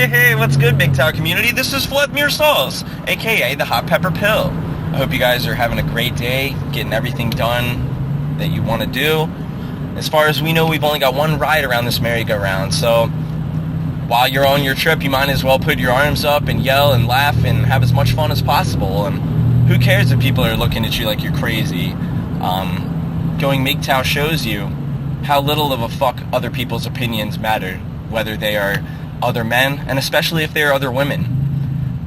Hey, what's good, MGTOW community? This is Vladimir Sauls, aka the Hot Pepper Pill. I hope you guys are having a great day, getting everything done that you want to do. As far as we know, we've only got one ride around this merry-go-round, so while you're on your trip, you might as well put your arms up and yell and laugh and have as much fun as possible. And who cares if people are looking at you like you're crazy? Going MGTOW shows you how little of a fuck other people's opinions matter, whether they are other men, and especially if they are other women.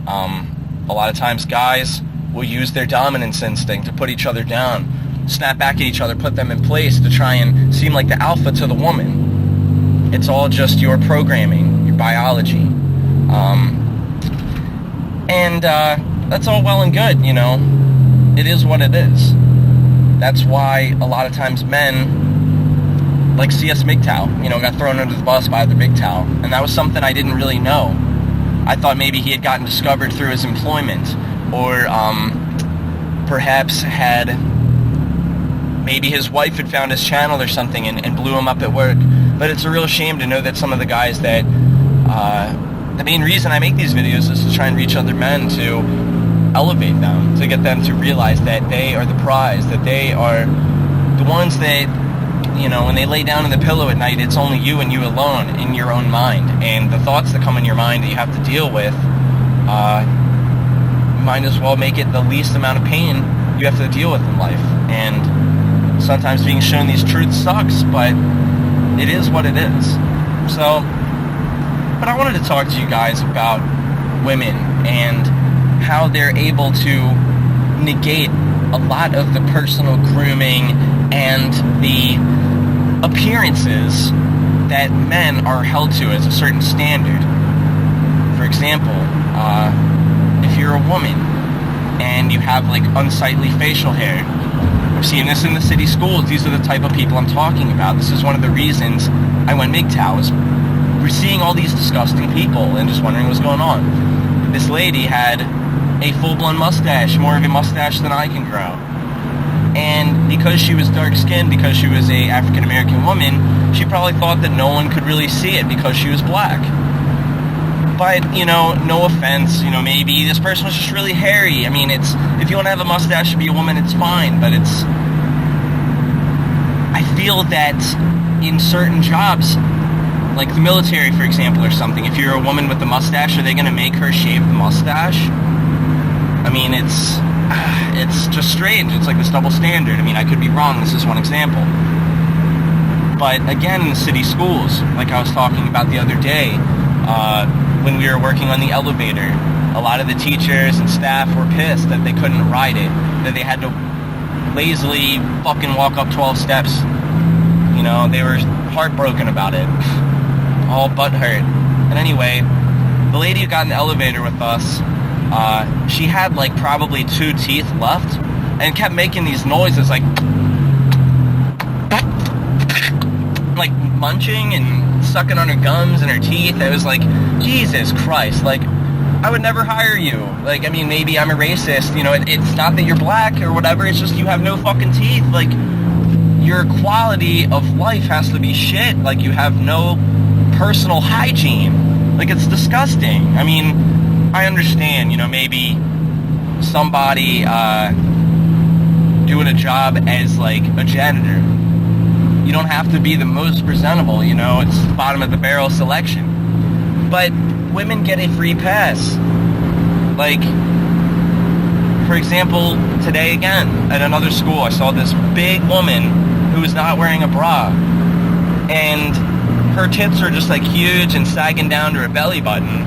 A lot of times guys will use their dominance instinct to put each other down, snap back at each other, put them in place to try and seem like the alpha to the woman. It's all just your programming, your biology. That's all well and good, you know. It is what it is. That's why a lot of times men like CS MGTOW, you know, got thrown under the bus by other MGTOW, and that was something I didn't really know. I thought maybe he had gotten discovered through his employment, or perhaps maybe his wife had found his channel or something and blew him up at work. But it's a real shame to know that some of the guys that, the main reason I make these videos is to try and reach other men, to elevate them, to get them to realize that they are the prize, that they are the ones that, you know, when they lay down in the pillow at night, it's only you and you alone in your own mind. And the thoughts that come in your mind that you have to deal with, might as well make it the least amount of pain you have to deal with in life. And sometimes being shown these truths sucks, but it is what it is. So, but I wanted to talk to you guys about women and how they're able to negate a lot of the personal grooming and the appearances that men are held to as a certain standard. For example, if you're a woman and you have like unsightly facial hair, I've seen this in the city schools. These are the type of people I'm talking about. This is one of the reasons I went MGTOW, is we're seeing all these disgusting people and just wondering what's going on. This lady had a full-blown mustache, more of a mustache than I can grow. And because she was dark-skinned, because she was a African-American woman, she probably thought that no one could really see it because she was black. But, you know, no offense, you know, maybe this person was just really hairy. I mean, it's, if you want to have a mustache to be a woman, it's fine, but it's, I feel that in certain jobs, like the military, for example, or something, if you're a woman with a mustache, are they going to make her shave the mustache? I mean, it's just strange. It's like this double standard. I mean, I could be wrong. This is one example. But again, in the city schools, like I was talking about the other day, when we were working on the elevator, a lot of the teachers and staff were pissed that they couldn't ride it, that they had to lazily fucking walk up 12 steps. You know, they were heartbroken about it. All butthurt. And anyway, the lady who got in the elevator with us, she had like probably 2 teeth left and kept making these noises like munching and sucking on her gums and her teeth. It was like, Jesus Christ, like, I would never hire you. Like, I mean, maybe I'm a racist, you know, it's not that you're black or whatever, it's just you have no fucking teeth. Like, your quality of life has to be shit. Like, you have no personal hygiene. Like, it's disgusting. I mean, I understand, you know, maybe somebody doing a job as like a janitor, you don't have to be the most presentable, you know, it's bottom of the barrel selection. But women get a free pass. Like, for example, today again at another school, I saw this big woman who was not wearing a bra, and her tits are just like huge and sagging down to her belly button.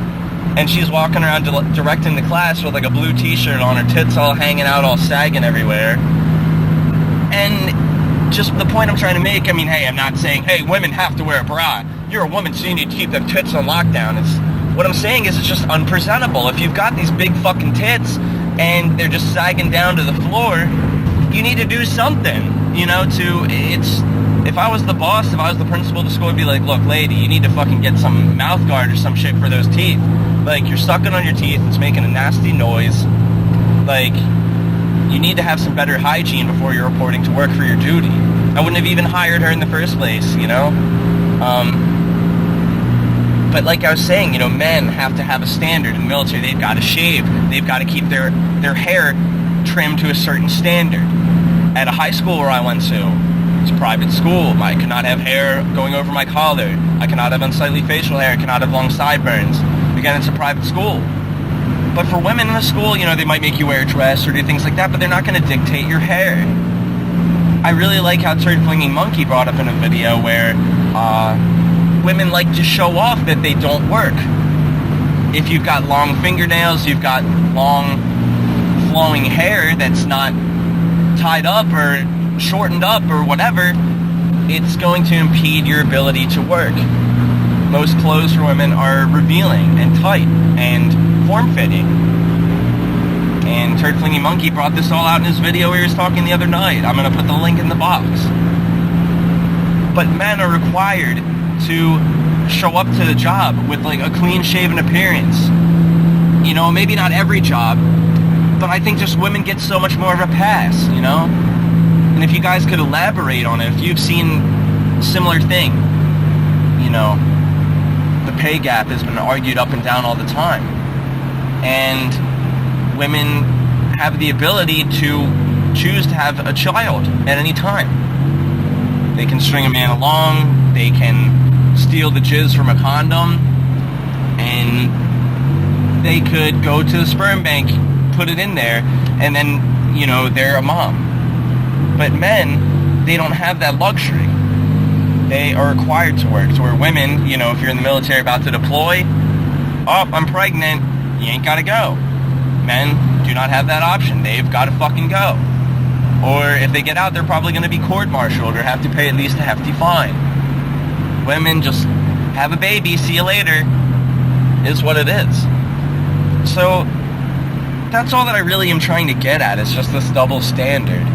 And she's walking around directing the class with like a blue t-shirt on, her tits all hanging out, all sagging everywhere. And just the point I'm trying to make, I mean, hey, I'm not saying, hey, women have to wear a bra. You're a woman, so you need to keep them tits on lockdown. What I'm saying is it's just unpresentable. If you've got these big fucking tits and they're just sagging down to the floor, you need to do something, you know, if I was the boss, if I was the principal of the school, I'd be like, look, lady, you need to fucking get some mouth guard or some shit for those teeth. Like, you're sucking on your teeth, it's making a nasty noise. Like, you need to have some better hygiene before you're reporting to work for your duty. I wouldn't have even hired her in the first place, you know? But like I was saying, men have to have a standard in the military. They've got to shave. They've got to keep their hair trimmed to a certain standard. At a high school where I went to, it's a private school. I cannot have hair going over my collar. I cannot have unsightly facial hair. I cannot have long sideburns. Again, it's a private school. But for women in the school, they might make you wear a dress or do things like that, but they're not going to dictate your hair. I really like how Turd Flinging Monkey brought up in a video where women like to show off that they don't work. If you've got long fingernails, you've got long flowing hair that's not tied up or shortened up or whatever, it's going to impede your ability to work. Most clothes for women are revealing and tight and form-fitting. And Turd Flinging Monkey brought this all out in his video he was talking the other night. I'm going to put the link in the box. But men are required to show up to the job with like a clean-shaven appearance. Maybe not every job, but I think just women get so much more of a pass, And if you guys could elaborate on it, if you've seen a similar thing, the pay gap has been argued up and down all the time. And women have the ability to choose to have a child at any time. They can string a man along, they can steal the jizz from a condom, and they could go to the sperm bank, put it in there, and then, they're a mom. But men, they don't have that luxury. They are required to work. To where women, if you're in the military about to deploy, I'm pregnant, you ain't gotta go. Men do not have that option. They've got to fucking go. Or if they get out, they're probably going to be court-martialed or have to pay at least a hefty fine. Women just have a baby, see you later, is what it is. So that's all that I really am trying to get at. It's just this double standard.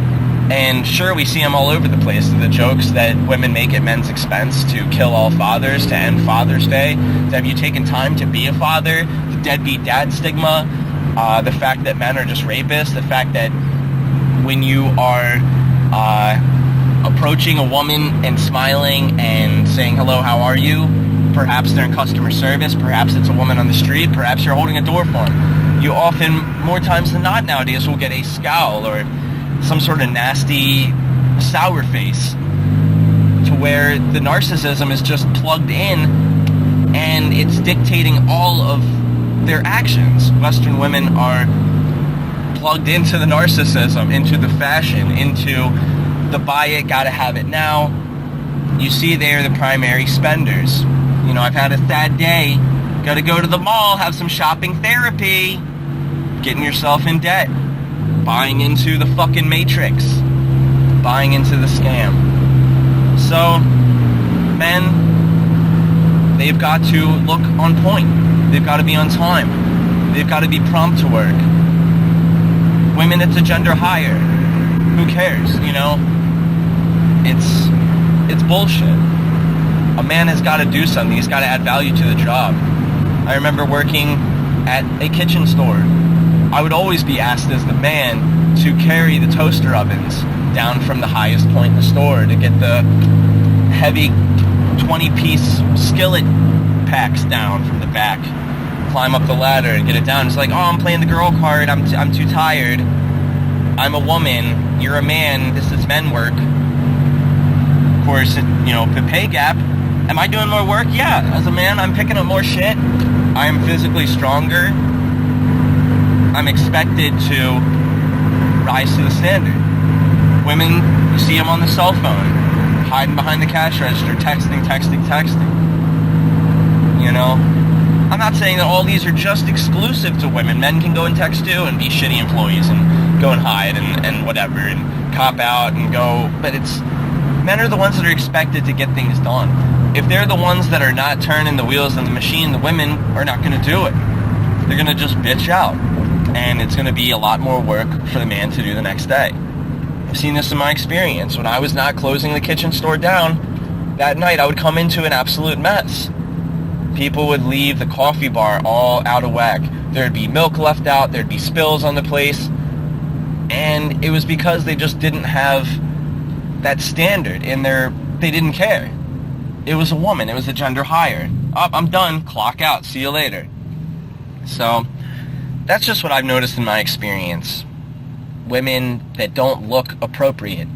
And sure, we see them all over the place. The jokes that women make at men's expense to kill all fathers, to end Father's Day, to have you taken time to be a father, the deadbeat dad stigma, the fact that men are just rapists, the fact that when you are approaching a woman and smiling and saying, hello, how are you? Perhaps they're in customer service, perhaps it's a woman on the street, perhaps you're holding a door for them. You often, more times than not nowadays, will get a scowl or some sort of nasty sour face to where the narcissism is just plugged in and it's dictating all of their actions. Western women are plugged into the narcissism, into the fashion, into the buy it, gotta have it now. You see they're the primary spenders. I've had a sad day, gotta go to the mall, have some shopping therapy, getting yourself in debt. Buying into the fucking matrix. Buying into the scam. So, men, they've got to look on point. They've got to be on time. They've got to be prompt to work. Women, it's a gender hire. Who cares, It's bullshit. A man has got to do something. He's got to add value to the job. I remember working at a kitchen store. I would always be asked as the man to carry the toaster ovens down from the highest point in the store to get the heavy 20-piece skillet packs down from the back, climb up the ladder and get it down. It's like, oh, I'm playing the girl card, I'm too tired, I'm a woman, you're a man, this is men work. Of course, the pay gap, am I doing more work? Yeah, as a man, I'm picking up more shit, I am physically stronger, I'm expected to rise to the standard. Women, you see them on the cell phone, hiding behind the cash register, texting. I'm not saying that all these are just exclusive to women. Men can go and text too and be shitty employees and go and hide and whatever and cop out and go. But men are the ones that are expected to get things done. If they're the ones that are not turning the wheels of the machine, the women are not going to do it. They're going to just bitch out. And it's going to be a lot more work for the man to do the next day. I've seen this in my experience. When I was not closing the kitchen store down, that night I would come into an absolute mess. People would leave the coffee bar all out of whack. There'd be milk left out, there'd be spills on the place, and it was because they just didn't have that standard in they didn't care. It was a woman, it was a gender hire. Oh, I'm done. Clock out. See you later. So that's just what I've noticed in my experience. Women that don't look appropriate,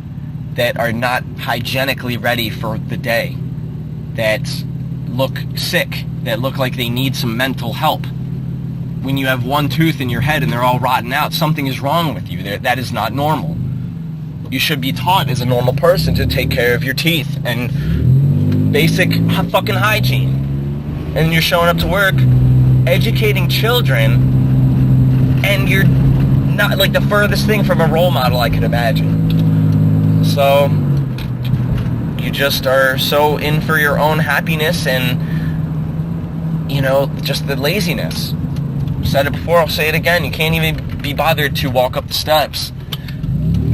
that are not hygienically ready for the day, that look sick, that look like they need some mental help. When you have one tooth in your head and they're all rotten out, something is wrong with you. That is not normal. You should be taught as a normal person to take care of your teeth and basic fucking hygiene. And you're showing up to work, educating children, and you're not like the furthest thing from a role model I could imagine. So you just are so in for your own happiness and, you know, just the laziness. Said it before, I'll say it again. You can't even be bothered to walk up the steps.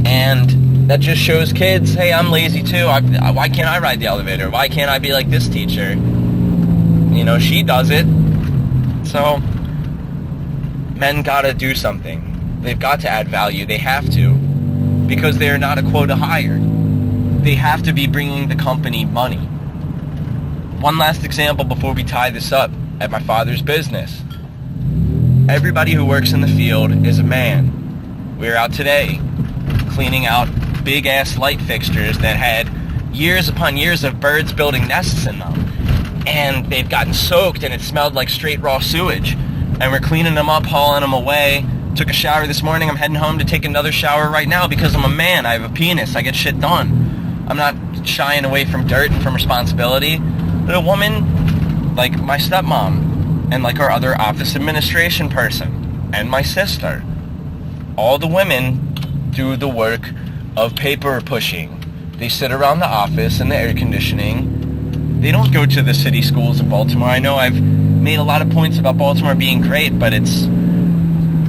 And that just shows kids, hey, I'm lazy too. Why can't I ride the elevator? Why can't I be like this teacher? You know, she does it. So men gotta do something. They've got to add value. They have to. Because they're not a quota hire. They have to be bringing the company money. One last example before we tie this up. At my father's business, everybody who works in the field is a man. We were out today cleaning out big-ass light fixtures that had years upon years of birds building nests in them. And they've gotten soaked and it smelled like straight raw sewage. And we're cleaning them up, hauling them away. Took a shower this morning. I'm heading home to take another shower right now because I'm a man. I have a penis. I get shit done. I'm not shying away from dirt and from responsibility. But a woman like my stepmom and like our other office administration person and my sister, all the women do the work of paper pushing. They sit around the office in the air conditioning. They don't go to the city schools in Baltimore. I know I've made a lot of points about Baltimore being great, but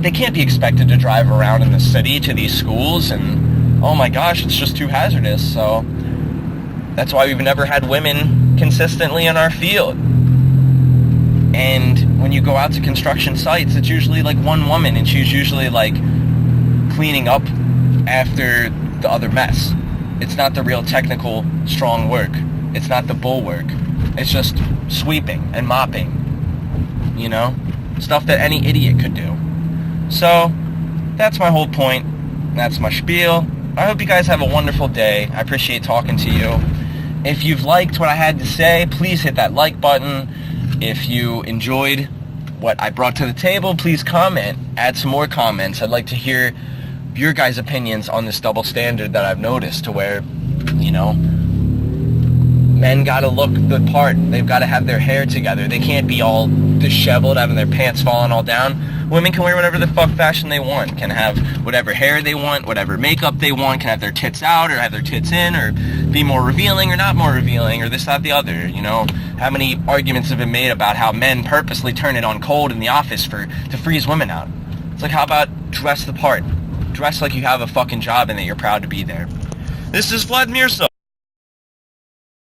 they can't be expected to drive around in the city to these schools, and oh my gosh, it's just too hazardous. So that's why we've never had women consistently in our field. And when you go out to construction sites, it's usually like one woman, and she's usually like cleaning up after the other mess. It's not the real technical, strong work. It's not the bull work. It's just sweeping and mopping, you know? Stuff that any idiot could do. So, that's my whole point. That's my spiel. I hope you guys have a wonderful day. I appreciate talking to you. If you've liked what I had to say, please hit that like button. If you enjoyed what I brought to the table, please comment. Add some more comments. I'd like to hear your guys' opinions on this double standard that I've noticed, to where, you know, men gotta look the part. They've gotta have their hair together. They can't be all disheveled, having their pants falling all down. Women can wear whatever the fuck fashion they want, can have whatever hair they want, whatever makeup they want, can have their tits out or have their tits in, or be more revealing or not more revealing, or this, that, the other, you know? How many arguments have been made about how men purposely turn it on cold in the office to freeze women out? It's like, how about dress the part? Dress like you have a fucking job and that you're proud to be there. This is Vladimir So.